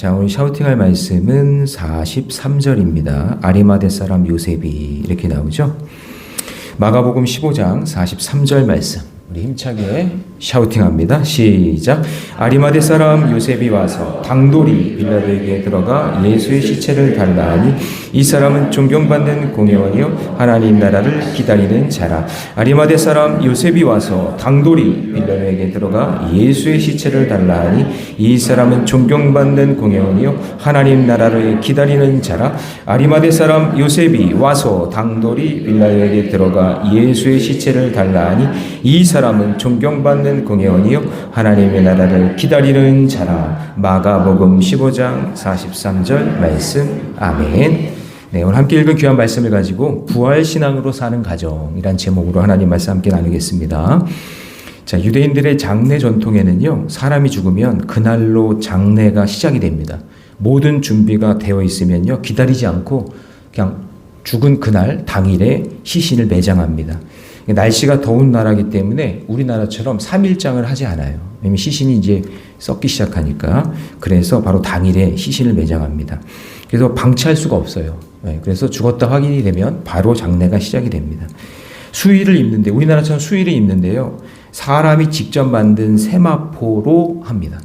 자, 오늘 샤우팅할 말씀은 43절입니다. 아리마대 사람 요셉이 이렇게 나오죠. 마가복음 15장 43절 말씀. 우리 힘차게 샤우팅합니다. 시작. 아리마대 사람 요셉이 와서 당돌이 빌라도에게 들어가 예수의 시체를 달라 하니 이 사람은 존경받는 공회원이요 하나님 나라를 기다리는 자라. 아리마대 사람 요셉이 와서 당돌이 빌라도에게 들어가 예수의 시체를 달라 하니 이 사람은 존경받는 공회원이요 하나님 나라를 기다리는 자라. 아리마대 사람 요셉이 와서 당돌이 빌라도에게 들어가 예수의 시체를 달라 하니 이 사람은 존경받는 공회원이요 하나님의 나라를 기다리는 자라. 마가복음 15장 43절 말씀. 아멘. 네, 오늘 함께 읽은 귀한 말씀을 가지고 부활신앙으로 사는 가정이란 제목으로 하나님 말씀 함께 나누겠습니다. 자, 유대인들의 장례 전통에는요, 사람이 죽으면 그날로 장례가 시작이 됩니다. 모든 준비가 되어 있으면요, 기다리지 않고 그냥 죽은 그날 당일에 시신을 매장합니다. 날씨가 더운 나라이기 때문에 우리나라처럼 3일장을 하지 않아요. 왜냐면 시신이 이제 썩기 시작하니까. 그래서 바로 당일에 시신을 매장합니다. 그래서 방치할 수가 없어요. 그래서 죽었다 확인이 되면 바로 장례가 시작이 됩니다. 수의를 입는데, 우리나라처럼 수의를 입는데요, 사람이 직접 만든 세마포로 합니다.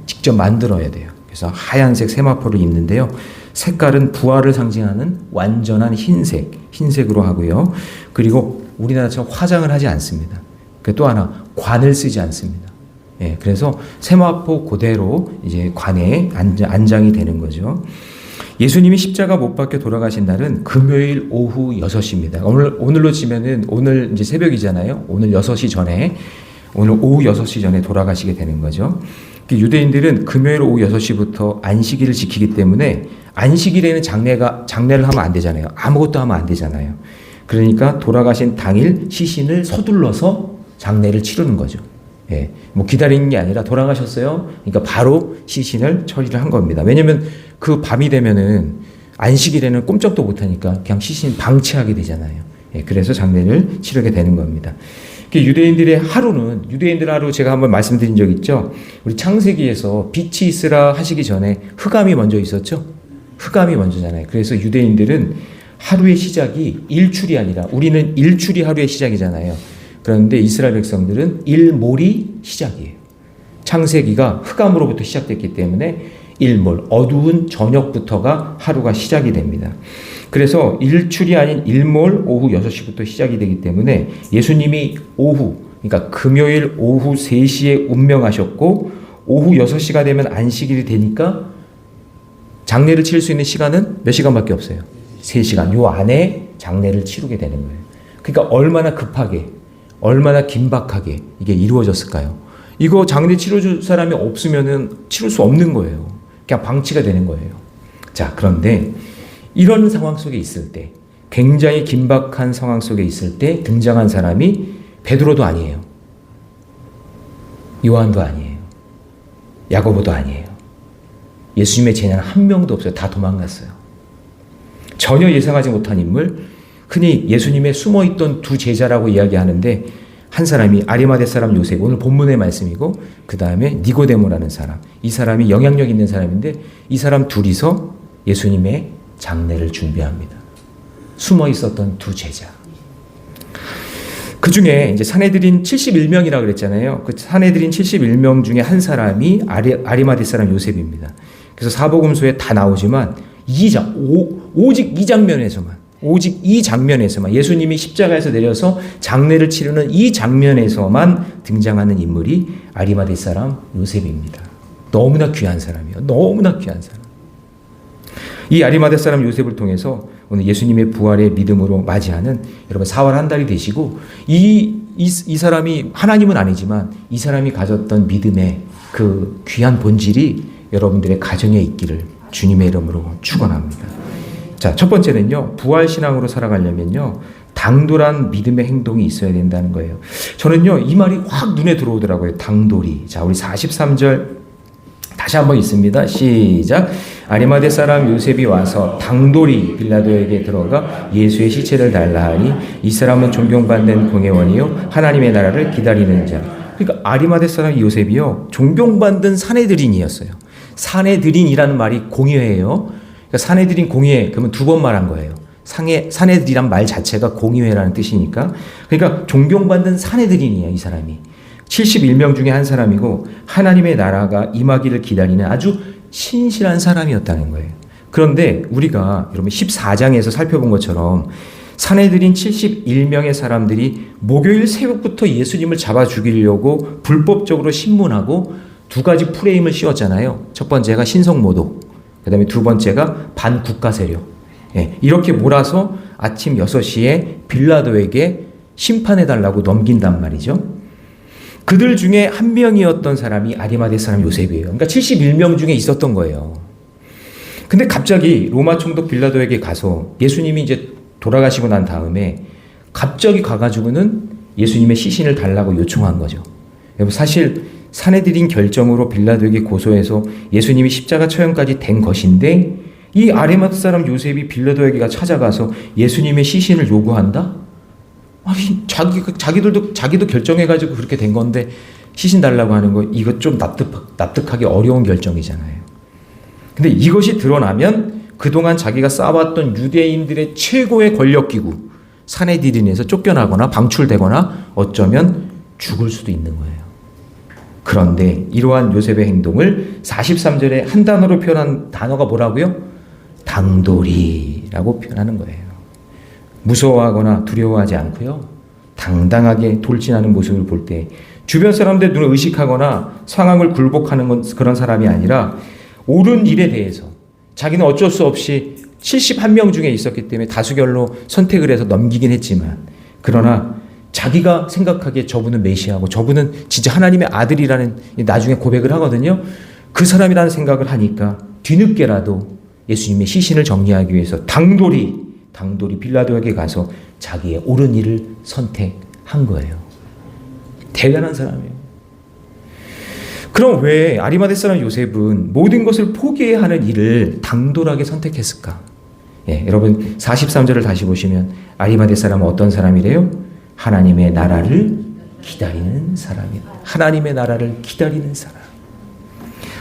직접 만들어야 돼요. 그래서 하얀색 세마포를 입는데요, 색깔은 부활을 상징하는 완전한 흰색으로 하고요. 그리고 우리나라처럼 화장을 하지 않습니다. 또 하나, 관을 쓰지 않습니다. 그래서 세마포 그대로 이제 관에 안장이 되는 거죠. 예수님이 십자가 못 박혀 돌아가신 날은 금요일 오후 6시입니다. 오늘로 치면은 오늘 이제 새벽이잖아요. 오늘 6시 전에, 오늘 오후 6시 전에 돌아가시게 되는 거죠. 유대인들은 금요일 오후 6시부터 안식일을 지키기 때문에 안식일에는 장례를 하면 안 되잖아요. 아무것도 하면 안 되잖아요. 그러니까 돌아가신 당일 시신을 서둘러서 장례를 치르는 거죠. 뭐 기다리는 게 아니라 돌아가셨어요. 그러니까 바로 시신을 처리를 한 겁니다. 왜냐면 그 밤이 되면은 안식일에는 꼼짝도 못 하니까 그냥 시신 방치하게 되잖아요. 그래서 장례를 치르게 되는 겁니다. 유대인들 하루 제가 한번 말씀드린 적 있죠. 우리 창세기에서 빛이 있으라 하시기 전에 흑암이 먼저 있었죠. 흑암이 먼저잖아요. 그래서 유대인들은 하루의 시작이 일출이 아니라, 우리는 일출이 하루의 시작이잖아요. 그런데 이스라엘 백성들은 일몰이 시작이에요. 창세기가 흑암으로부터 시작됐기 때문에 일몰, 어두운 저녁부터가 하루가 시작이 됩니다. 그래서 일출이 아닌 일몰 오후 6시부터 시작이 되기 때문에 예수님이 그러니까 금요일 오후 3시에 운명하셨고 오후 6시가 되면 안식일이 되니까 장례를 치를 수 있는 시간은 몇 시간밖에 없어요. 3시간. 요 안에 장례를 치르게 되는 거예요. 그러니까 얼마나 급하게, 얼마나 긴박하게 이게 이루어졌을까요? 이거 장례 치러줄 사람이 없으면은 치를 수 없는 거예요. 그냥 방치가 되는 거예요. 자, 그런데 이런 상황 속에 있을 때, 굉장히 긴박한 상황 속에 있을 때 등장한 사람이 베드로도 아니에요. 요한도 아니에요. 야고보도 아니에요. 예수님의 제자는 한 명도 없어요. 다 도망갔어요. 전혀 예상하지 못한 인물, 흔히 예수님의 숨어있던 두 제자라고 이야기하는데, 한 사람이 아리마대 사람 요셉, 오늘 본문의 말씀이고, 그 다음에 니고데모라는 사람, 이 사람이 영향력 있는 사람인데, 이 사람 둘이서 예수님의 장례를 준비합니다. 숨어 있었던 두 제자. 그 중에 이제 산헤드린 71명이라고 그랬잖아요. 그 산헤드린 71명 중에 한 사람이 아리마대 사람 요셉입니다. 그래서 사복음서에 다 나오지만 오직 이 장면에서만 예수님이 십자가에서 내려서 장례를 치르는 이 장면에서만 등장하는 인물이 아리마대 사람 요셉입니다. 너무나 귀한 사람이에요. 너무나 귀한 사람. 이 아리마대 사람 요셉을 통해서 오늘 예수님의 부활의 믿음으로 맞이하는 여러분 4월 한 달이 되시고, 이 사람이 하나님은 아니지만 이 사람이 가졌던 믿음의 그 귀한 본질이 여러분들의 가정에 있기를 주님의 이름으로 축원합니다. 자, 첫 번째는요, 부활신앙으로 살아가려면요, 당돌한 믿음의 행동이 있어야 된다는 거예요. 저는요, 이 말이 확 눈에 들어오더라고요. 당돌이. 자, 우리 43절 다시 한번 있습니다. 시작. 아리마대 사람 요셉이 와서 당돌이 빌라도에게 들어가 예수의 시체를 달라 하니 이 사람은 존경받는 공회원이요 하나님의 나라를 기다리는 자. 그러니까 아리마대 사람 요셉이요, 존경받는 산헤드린이었어요. 사내들인이라는 말이 공의회예요. 그러니까 사내들인 공의회 그러면 두 번 말한 거예요. 사내들이란 말 자체가 공의회라는 뜻이니까. 그러니까 존경받는 사내들인이에요, 이 사람이. 71명 중에 한 사람이고 하나님의 나라가 임하기를 기다리는 아주 신실한 사람이었다는 거예요. 그런데 우리가 여러분 14장에서 살펴본 것처럼 사내들인 71명의 사람들이 목요일 새벽부터 예수님을 잡아 죽이려고 불법적으로 신문하고 두 가지 프레임을 씌웠잖아요. 첫 번째가 신성모독, 그 다음에 두 번째가 반국가 세력. 이렇게 몰아서 아침 6시에 빌라도에게 심판해달라고 넘긴단 말이죠. 그들 중에 한 명이었던 사람이 아리마대 사람 요셉이에요. 그러니까 71명 중에 있었던 거예요. 근데 갑자기 로마 총독 빌라도에게 가서 예수님이 이제 돌아가시고 난 다음에 갑자기 가가지고는 예수님의 시신을 달라고 요청한 거죠. 사실 사내들인 결정으로 빌라도에게 고소해서 예수님이 십자가 처형까지 된 것인데 이 아리마대 사람 요셉이 빌라도에게 찾아가서 예수님의 시신을 요구한다? 아니 자기도 결정해가지고 그렇게 된 건데 시신 달라고 하는 거 이거 좀 납득하기 어려운 결정이잖아요. 근데 이것이 드러나면 그동안 자기가 쌓아왔던 유대인들의 최고의 권력기구 사내들인에서 쫓겨나거나 방출되거나 어쩌면 죽을 수도 있는 거예요. 그런데 이러한 요셉의 행동을 43절에 한 단어로 표현한 단어가 뭐라고요? 당돌이라고 표현하는 거예요. 무서워하거나 두려워하지 않고요. 당당하게 돌진하는 모습을 볼 때 주변 사람들의 눈을 의식하거나 상황을 굴복하는 그런 사람이 아니라 옳은 일에 대해서 자기는 어쩔 수 없이 71명 중에 있었기 때문에 다수결로 선택을 해서 넘기긴 했지만 그러나 자기가 생각하기에 저분은 메시아고 저분은 진짜 하나님의 아들이라는 나중에 고백을 하거든요. 그 사람이라는 생각을 하니까 뒤늦게라도 예수님의 시신을 정리하기 위해서 당돌이 빌라도에게 가서 자기의 옳은 일을 선택한 거예요. 대단한 사람이에요. 그럼 왜 아리마대 사람 요셉은 모든 것을 포기해야 하는 일을 당돌하게 선택했을까? 여러분 43절을 다시 보시면 아리마대 사람은 어떤 사람이래요? 하나님의 나라를 기다리는 사람이다. 하나님의 나라를 기다리는 사람.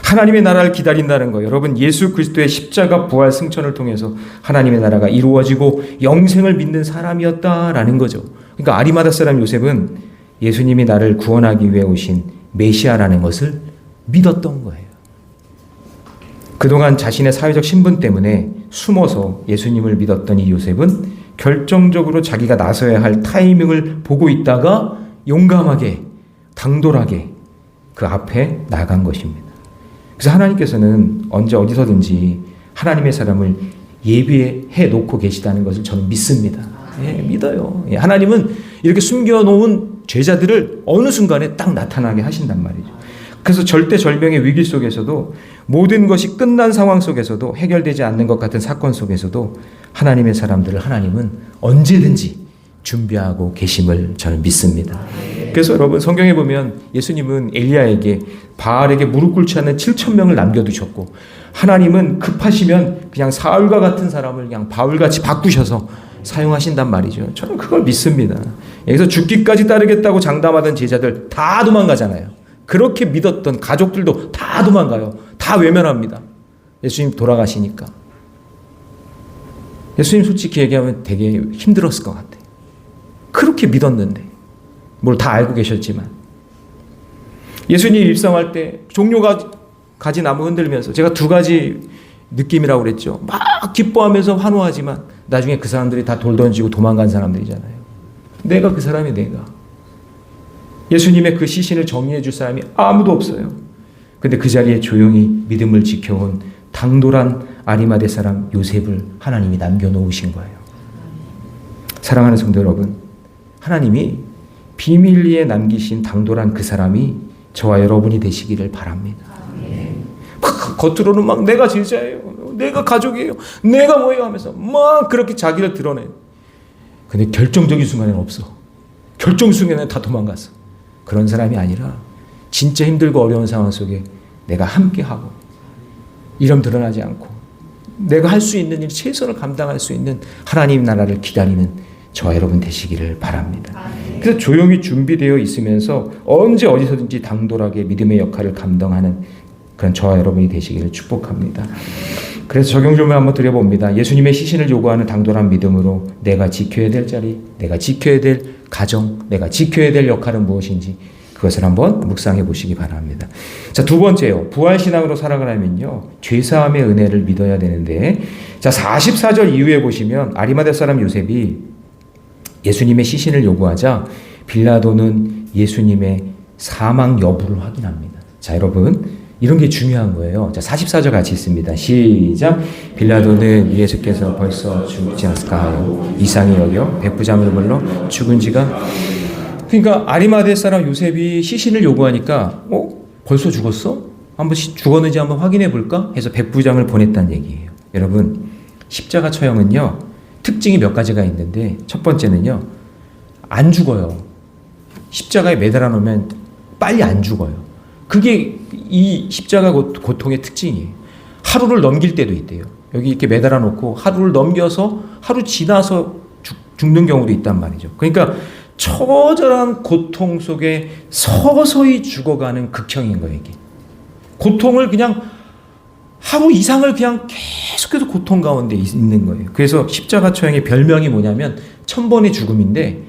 하나님의 나라를 기다린다는 거 여러분 예수 그리스도의 십자가 부활 승천을 통해서 하나님의 나라가 이루어지고 영생을 믿는 사람이었다라는 거죠. 그러니까 아리마다 사람 요셉은 예수님이 나를 구원하기 위해 오신 메시아라는 것을 믿었던 거예요. 그동안 자신의 사회적 신분 때문에 숨어서 예수님을 믿었던 이 요셉은 결정적으로 자기가 나서야 할 타이밍을 보고 있다가 용감하게 당돌하게 그 앞에 나간 것입니다. 그래서 하나님께서는 언제 어디서든지 하나님의 사람을 예비해 놓고 계시다는 것을 저는 믿습니다. 믿어요. 하나님은 이렇게 숨겨놓은 제자들을 어느 순간에 딱 나타나게 하신단 말이죠. 그래서 절대절명의 위기 속에서도 모든 것이 끝난 상황 속에서도 해결되지 않는 것 같은 사건 속에서도 하나님의 사람들을 하나님은 언제든지 준비하고 계심을 저는 믿습니다. 그래서 여러분 성경에 보면 예수님은 엘리야에게 바알에게 무릎 꿇지 않는 7,000명을 남겨두셨고 하나님은 급하시면 그냥 사울과 같은 사람을 그냥 바울같이 바꾸셔서 사용하신단 말이죠. 저는 그걸 믿습니다. 여기서 죽기까지 따르겠다고 장담하던 제자들 다 도망가잖아요. 그렇게 믿었던 가족들도 다 도망가요. 다 외면합니다. 예수님 돌아가시니까. 예수님 솔직히 얘기하면 되게 힘들었을 것 같아요. 그렇게 믿었는데 뭘 다 알고 계셨지만 예수님 입성할 때 종료가 가지 나무 흔들면서 제가 두 가지 느낌이라고 그랬죠. 막 기뻐하면서 환호하지만 나중에 그 사람들이 다 돌 던지고 도망간 사람들이잖아요. 내가 그 사람이 내가. 예수님의 그 시신을 정리해 줄 사람이 아무도 없어요. 근데 그 자리에 조용히 믿음을 지켜온 당돌한 아리마대 사람 요셉을 하나님이 남겨놓으신 거예요. 사랑하는 성도 여러분, 하나님이 비밀리에 남기신 당돌한 그 사람이 저와 여러분이 되시기를 바랍니다. 겉으로는 막 내가 제자예요, 내가 가족이에요, 내가 뭐예요 하면서 막 그렇게 자기를 드러내. 근데 결정적인 순간에는 없어. 결정 순간에는 다 도망갔어. 그런 사람이 아니라 진짜 힘들고 어려운 상황 속에 내가 함께하고 이름 드러나지 않고 내가 할 수 있는 일 최선을 감당할 수 있는 하나님 나라를 기다리는 저와 여러분 되시기를 바랍니다. 그래서 조용히 준비되어 있으면서 언제 어디서든지 당돌하게 믿음의 역할을 감당하는 그런 저와 여러분이 되시기를 축복합니다. 그래서 적용 질문 한번 드려봅니다. 예수님의 시신을 요구하는 당돌한 믿음으로 내가 지켜야 될 자리, 내가 지켜야 될 가정, 내가 지켜야 될 역할은 무엇인지 그것을 한번 묵상해 보시기 바랍니다. 자, 두 번째요. 부활신앙으로 살아가려면요, 죄사함의 은혜를 믿어야 되는데, 자, 44절 이후에 보시면 아리마대 사람 요셉이 예수님의 시신을 요구하자 빌라도는 예수님의 사망 여부를 확인합니다. 자, 여러분, 이런 게 중요한 거예요. 자, 44절 같이 있습니다. 시작. 빌라도는 예수께서 벌써 죽지 않았을까 하여 이상히 여겨 백부장을 불러 죽은 지가, 그러니까 아리마대 사람 요셉이 시신을 요구하니까 벌써 죽었어? 한번 죽었는지 한번 확인해 볼까? 해서 백부장을 보냈다는 얘기예요. 여러분, 십자가 처형은요, 특징이 몇 가지가 있는데 첫 번째는요, 안 죽어요. 십자가에 매달아 놓으면 빨리 안 죽어요. 그게 이 십자가 고통의 특징이에요. 하루를 넘길 때도 있대요. 여기 이렇게 매달아 놓고 하루를 넘겨서 하루 지나서 죽는 경우도 있단 말이죠. 그러니까 처절한 고통 속에 서서히 죽어가는 극형인 거예요, 이게. 고통을 그냥 하루 이상을 그냥 계속해서 고통 가운데 있는 거예요. 그래서 십자가 처형의 별명이 뭐냐면 1000번의 죽음인데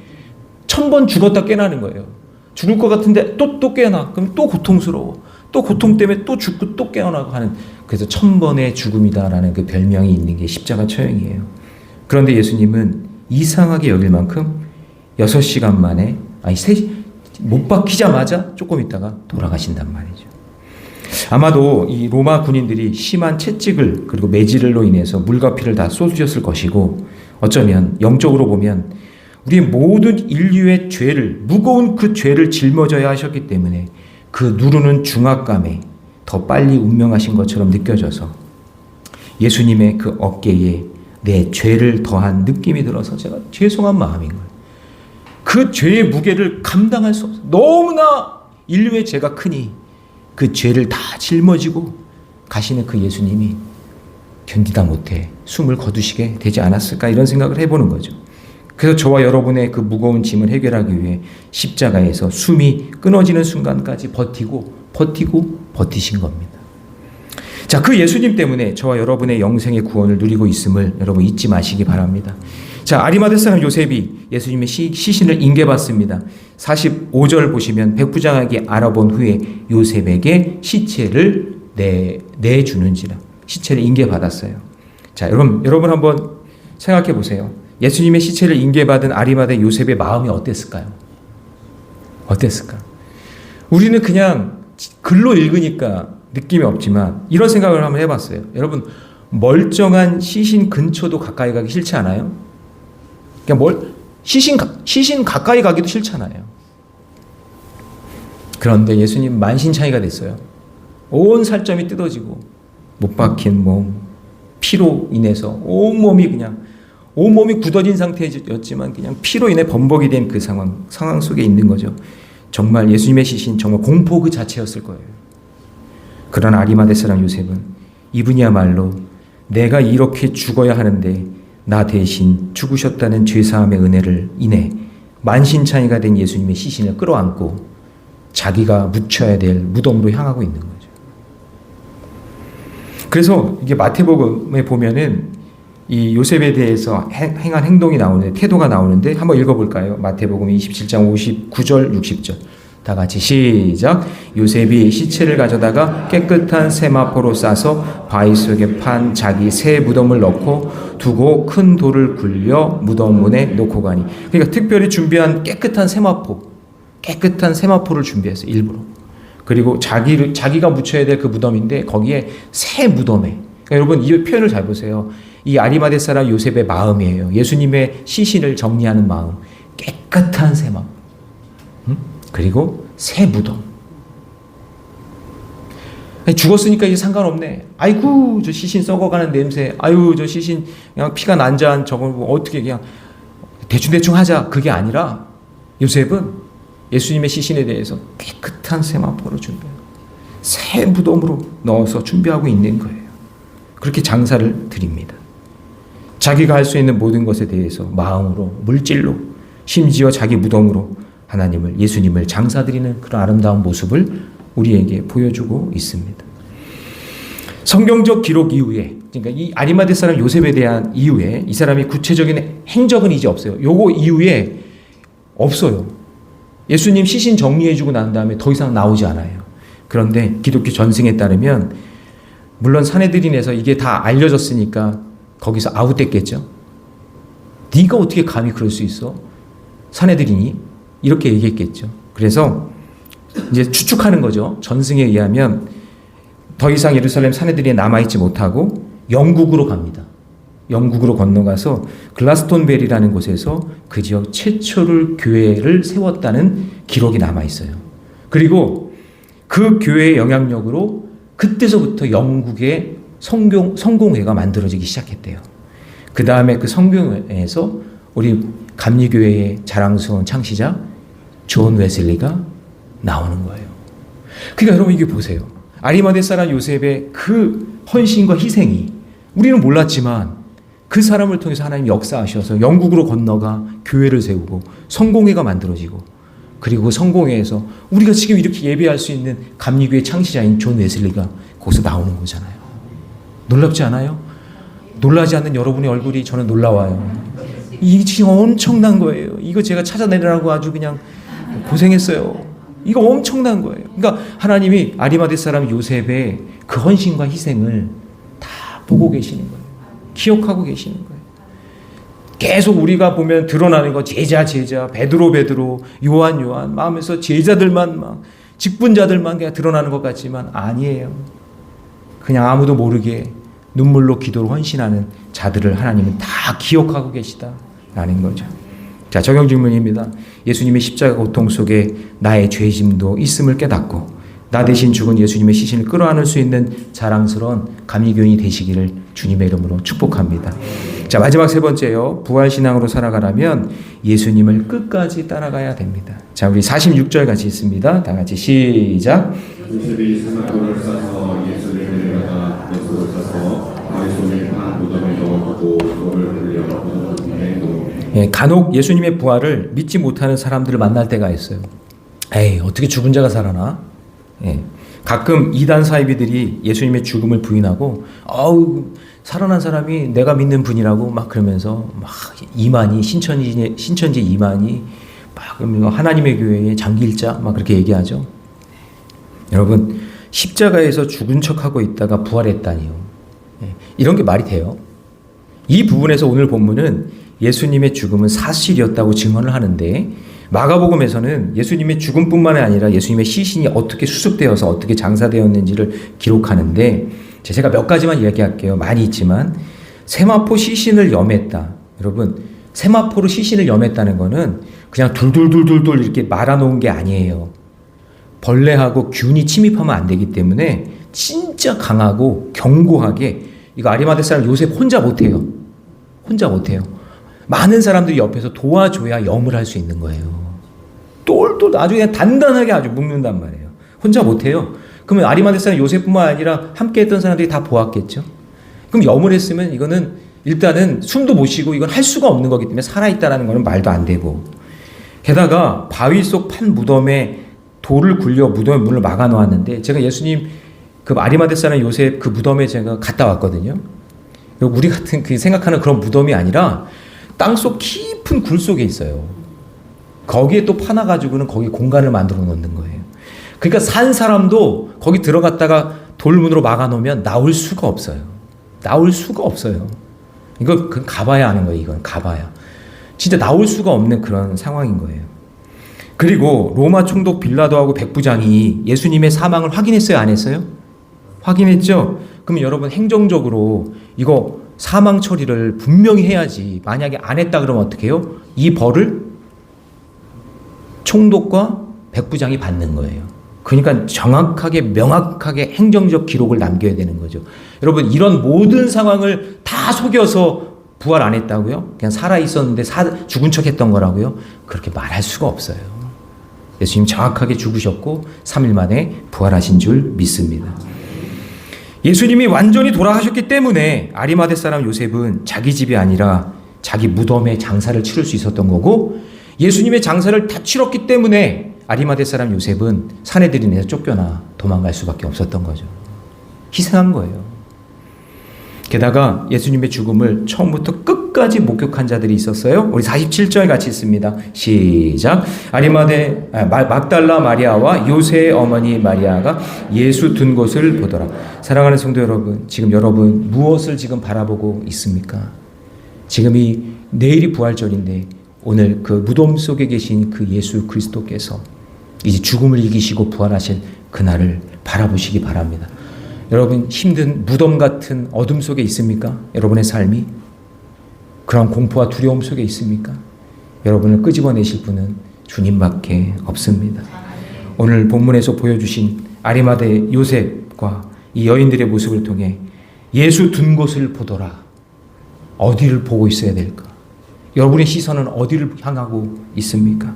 1000번 죽었다 깨나는 거예요. 죽을 것 같은데 또 깨어나. 그럼 또 고통스러워. 또 고통 때문에 또 죽고 또 깨어나고 하는, 그래서 1000번의 죽음이다라는 그 별명이 있는 게 십자가 처형이에요. 그런데 예수님은 이상하게 여길 만큼 6시간 만에, 못 박히자마자 조금 있다가 돌아가신단 말이죠. 아마도 이 로마 군인들이 심한 채찍을 그리고 매질로 인해서 물과 피를 다 쏟으셨을 것이고, 어쩌면 영적으로 보면 우리 모든 인류의 죄를, 무거운 그 죄를 짊어져야 하셨기 때문에 그 누르는 중압감에 더 빨리 운명하신 것처럼 느껴져서 예수님의 그 어깨에 내 죄를 더한 느낌이 들어서 제가 죄송한 마음인 거예요. 그 죄의 무게를 감당할 수 없어요. 너무나 인류의 죄가 크니 그 죄를 다 짊어지고 가시는 그 예수님이 견디다 못해 숨을 거두시게 되지 않았을까, 이런 생각을 해보는 거죠. 그래서 저와 여러분의 그 무거운 짐을 해결하기 위해 십자가에서 숨이 끊어지는 순간까지 버티신 겁니다. 자, 그 예수님 때문에 저와 여러분의 영생의 구원을 누리고 있음을 여러분 잊지 마시기 바랍니다. 자, 아리마대 사람 요셉이 예수님의 시신을 인계받습니다. 45절 보시면 백부장에게 알아본 후에 요셉에게 시체를 내주는지라, 시체를 인계받았어요. 자, 여러분 한번 생각해 보세요. 예수님의 시체를 인계받은 아리마대 요셉의 마음이 어땠을까요? 어땠을까? 우리는 그냥 글로 읽으니까 느낌이 없지만 이런 생각을 한번 해봤어요. 여러분, 멀쩡한 시신 근처도 가까이 가기 싫지 않아요? 그러니까 시신 가까이 가기도 싫잖아요. 그런데 예수님 만신창이가 됐어요. 온 살점이 뜯어지고 못 박힌 몸, 피로 인해서 온 몸이 굳어진 상태였지만 그냥 피로 인해 범벅이 된 그 상황 속에 있는 거죠. 정말 예수님의 시신, 정말 공포 그 자체였을 거예요. 그런 아리마대 사람 요셉은 이분이야말로 내가 이렇게 죽어야 하는데 나 대신 죽으셨다는 죄사함의 은혜를 인해 만신창이가 된 예수님의 시신을 끌어안고 자기가 묻혀야 될 무덤으로 향하고 있는 거죠. 그래서 이게 마태복음에 보면은 이 요셉에 대해서 행한 행동이 나오는데, 태도가 나오는데 한번 읽어볼까요? 마태복음 27장 59절 60절 다 같이 시작. 요셉이 시체를 가져다가 깨끗한 세마포로 싸서 바위 속에 판 자기 새 무덤을 넣고 두고 큰 돌을 굴려 무덤 문에 놓고 가니. 그러니까 특별히 준비한 깨끗한 세마포를 준비했어요, 일부러. 그리고 자기가 묻혀야 될 그 무덤인데 거기에 새 무덤에, 그러니까 여러분 이 표현을 잘 보세요. 이 아리마대 사람 요셉의 마음이에요. 예수님의 시신을 정리하는 마음. 깨끗한 세마포, 그리고 새 무덤. 죽었으니까 이제 상관없네. 아이고 저 시신 썩어가는 냄새, 아유 저 시신 그냥 피가 난자한 저걸 어떻게 그냥 대충 하자, 그게 아니라 요셉은 예수님의 시신에 대해서 깨끗한 세마포로 준비해요. 새 무덤으로 넣어서 준비하고 있는 거예요. 그렇게 장사를 드립니다. 자기가 할 수 있는 모든 것에 대해서 마음으로, 물질로, 심지어 자기 무덤으로 예수님을 장사드리는 그런 아름다운 모습을 우리에게 보여주고 있습니다. 성경적 기록 이후에, 그러니까 이 아리마대 사람 요셉에 대한 이후에 이 사람이 구체적인 행적은 이제 없어요. 요거 이후에 없어요. 예수님 시신 정리해주고 난 다음에 더 이상 나오지 않아요. 그런데 기독교 전승에 따르면 물론 사내들인에서 이게 다 알려졌으니까 거기서 아웃됐겠죠. 네가 어떻게 감히 그럴 수 있어? 사내들인이 이렇게 얘기했겠죠. 그래서 이제 추측하는 거죠. 전승에 의하면 더 이상 예루살렘 사내들이 남아있지 못하고 영국으로 갑니다. 영국으로 건너가서 글라스톤베리라는 곳에서 그 지역 최초를 교회를 세웠다는 기록이 남아있어요. 그리고 그 교회의 영향력으로 그때서부터 영국의 성공회가 만들어지기 시작했대요. 그 다음에 그 성공회에서 우리 감리교회의 자랑스러운 창시자 존 웨슬리가 나오는 거예요. 그러니까 여러분 이게 보세요. 아리마대 사람 요셉의 그 헌신과 희생이 우리는 몰랐지만 그 사람을 통해서 하나님 역사하셔서 영국으로 건너가 교회를 세우고 성공회가 만들어지고 그리고 성공회에서 우리가 지금 이렇게 예배할 수 있는 감리교회 창시자인 존 웨슬리가 거기서 나오는 거잖아요. 놀랍지 않아요? 놀라지 않는 여러분의 얼굴이 저는 놀라워요. 이게 지금 엄청난 거예요. 이거 제가 찾아내느라고 아주 그냥 고생했어요. 이거 엄청난 거예요. 그러니까 하나님이 아리마대 사람 요셉의 그 헌신과 희생을 다 보고 계시는 거예요. 기억하고 계시는 거예요. 계속 우리가 보면 드러나는 거 제자, 베드로, 요한 마음에서 제자들만 막 직분자들만 그냥 드러나는 것 같지만 아니에요. 그냥 아무도 모르게 눈물로 기도로 헌신하는 자들을 하나님은 다 기억하고 계시다라는 거죠. 자, 적용 질문입니다. 예수님의 십자가 고통 속에 나의 죄짐도 있음을 깨닫고 나 대신 죽은 예수님의 시신을 끌어안을 수 있는 자랑스러운 감리교인이 되시기를 주님의 이름으로 축복합니다. 자, 마지막 세 번째요. 부활신앙으로 살아가려면 예수님을 끝까지 따라가야 됩니다. 자, 우리 46절 같이 읽습니다. 다 같이 시작. 요셉이 사마돌을 싸서 예수를 데려다가 엿으로 싸서 바위 손에 한 무덤에 넣어두고 돌을 흘려 무덤에 놓으며. 예, 간혹 예수님의 부활을 믿지 못하는 사람들을 만날 때가 있어요. 에이, 어떻게 죽은 자가 살아나? 예, 가끔 이단 사이비들이 예수님의 죽음을 부인하고 살아난 사람이 내가 믿는 분이라고 막 그러면서 막 이만희 신천지 이만희 막 하나님의 교회의 장길자 막 그렇게 얘기하죠. 여러분 십자가에서 죽은 척하고 있다가 부활했다니요. 예, 이런 게 말이 돼요? 이 부분에서 오늘 본문은 예수님의 죽음은 사실이었다고 증언을 하는데 마가복음에서는 예수님의 죽음뿐만 아니라 예수님의 시신이 어떻게 수습되어서 어떻게 장사되었는지를 기록하는데 제가 몇 가지만 이야기할게요. 많이 있지만 세마포 시신을 염했다. 여러분 세마포로 시신을 염했다는 거는 그냥 둘둘둘둘둘 이렇게 말아놓은 게 아니에요. 벌레하고 균이 침입하면 안 되기 때문에 진짜 강하고 견고하게 이거 아리마대 사람 요셉 혼자 못해요. 혼자 못해요. 많은 사람들이 옆에서 도와줘야 염을 할 수 있는 거예요. 똘똘 아주 그냥 단단하게 아주 묶는단 말이에요. 혼자 못해요. 그러면 아리마대 사람 요셉뿐만 아니라 함께 했던 사람들이 다 보았겠죠. 그럼 염을 했으면 이거는 일단은 숨도 못 쉬고 이건 할 수가 없는 거기 때문에 살아있다는 거는 말도 안 되고 게다가 바위 속 판 무덤에 돌을 굴려 무덤의 문을 막아 놓았는데 제가 예수님 그 아리마대 사람 요셉 그 무덤에 제가 갔다 왔거든요. 우리 같은 그 생각하는 그런 무덤이 아니라 땅속 깊은 굴 속에 있어요. 거기에 또 파놔가지고는 거기 공간을 만들어 놓는 거예요. 그러니까 산 사람도 거기 들어갔다가 돌문으로 막아놓으면 나올 수가 없어요. 나올 수가 없어요. 이거 가봐야 하는 거예요. 이건 가봐야. 진짜 나올 수가 없는 그런 상황인 거예요. 그리고 로마 총독 빌라도하고 백부장이 예수님의 사망을 확인했어요? 안 했어요? 확인했죠? 그러면 여러분 행정적으로 이거 사망 처리를 분명히 해야지. 만약에 안 했다 그러면 어떻게 해요? 이 벌을 총독과 백부장이 받는 거예요. 그러니까 정확하게 명확하게 행정적 기록을 남겨야 되는 거죠. 여러분 이런 모든 상황을 다 속여서 부활 안 했다고요? 그냥 살아있었는데 죽은 척 했던 거라고요? 그렇게 말할 수가 없어요. 예수님 정확하게 죽으셨고 3일 만에 부활하신 줄 믿습니다. 예수님이 완전히 돌아가셨기 때문에 아리마대 사람 요셉은 자기 집이 아니라 자기 무덤에 장사를 치를 수 있었던 거고 예수님의 장사를 다 치렀기 때문에 아리마대 사람 요셉은 사내들인에서 쫓겨나 도망갈 수밖에 없었던 거죠. 희생한 거예요. 게다가 예수님의 죽음을 처음부터 끝까지 목격한 자들이 있었어요. 우리 47절 같이 읽습니다. 시작. 막달라 마리아와 요새의 어머니 마리아가 예수 둔 곳을 보더라. 사랑하는 성도 여러분, 지금 여러분 무엇을 지금 바라보고 있습니까? 지금이 내일이 부활절인데 오늘 그 무덤 속에 계신 그 예수 그리스도께서 이제 죽음을 이기시고 부활하실 그날을 바라보시기 바랍니다. 여러분 힘든 무덤 같은 어둠 속에 있습니까? 여러분의 삶이 그런 공포와 두려움 속에 있습니까? 여러분을 끄집어내실 분은 주님밖에 없습니다. 오늘 본문에서 보여주신 아리마대 요셉과 이 여인들의 모습을 통해 예수 둔 곳을 보더라. 어디를 보고 있어야 될까? 여러분의 시선은 어디를 향하고 있습니까?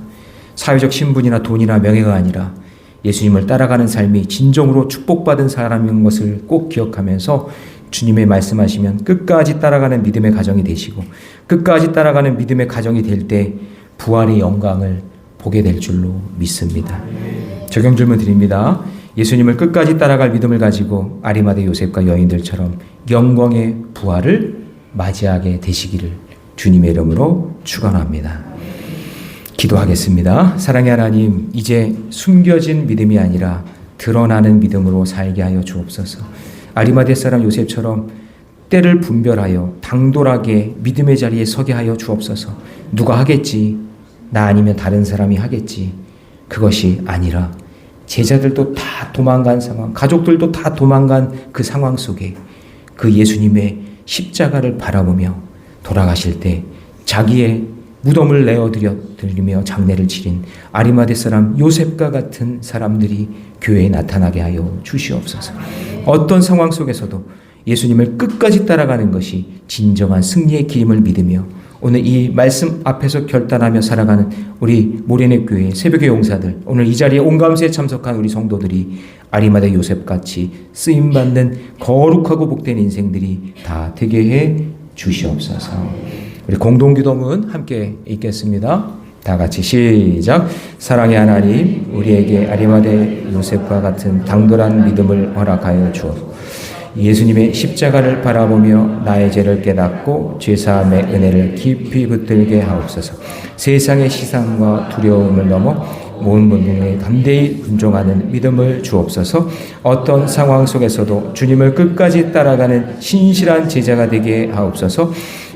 사회적 신분이나 돈이나 명예가 아니라 예수님을 따라가는 삶이 진정으로 축복받은 사람인 것을 꼭 기억하면서 주님의 말씀하시면 끝까지 따라가는 믿음의 가정이 되시고 끝까지 따라가는 믿음의 가정이 될 때 부활의 영광을 보게 될 줄로 믿습니다. 적용 질문 드립니다. 예수님을 끝까지 따라갈 믿음을 가지고 아리마대 요셉과 여인들처럼 영광의 부활을 맞이하게 되시기를 주님의 이름으로 축원합니다. 기도하겠습니다. 사랑의 하나님, 이제 숨겨진 믿음이 아니라 드러나는 믿음으로 살게 하여 주옵소서. 아리마대 사람 요셉처럼 때를 분별하여 당돌하게 믿음의 자리에 서게 하여 주옵소서. 누가 하겠지? 나 아니면 다른 사람이 하겠지. 그것이 아니라 제자들도 다 도망간 상황, 가족들도 다 도망간 그 상황 속에 그 예수님의 십자가를 바라보며 돌아가실 때 자기의 무덤을 내어드리며 장례를 치른 아리마대 사람 요셉과 같은 사람들이 교회에 나타나게 하여 주시옵소서. 어떤 상황 속에서도 예수님을 끝까지 따라가는 것이 진정한 승리의 길임을 믿으며 오늘 이 말씀 앞에서 결단하며 살아가는 우리 모래내 교회 새벽의 용사들, 오늘 이 자리에 온 감사에 참석한 우리 성도들이 아리마대 요셉같이 쓰임받는 거룩하고 복된 인생들이 다 되게 해 주시옵소서. 우리 공동기도문 함께 읽겠습니다. 다 같이 시작. 사랑의 하나님, 우리에게 아리마대 요셉과 같은 당돌한 믿음을 허락하여 주옵소서. 예수님의 십자가를 바라보며 나의 죄를 깨닫고 죄사함의 은혜를 깊이 붙들게 하옵소서. 세상의 시상과 두려움을 넘어 온 문명에 담대히 순종하는 믿음을 주옵소서. 어떤 상황 속에서도 주님을 끝까지 따라가는 신실한 제자가 되게 하옵소서.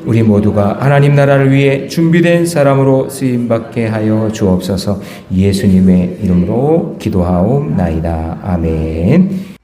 우리 모두가 하나님 나라를 위해 준비된 사람으로 쓰임받게 하여 주옵소서. 예수님의 이름으로 기도하옵나이다. 아멘.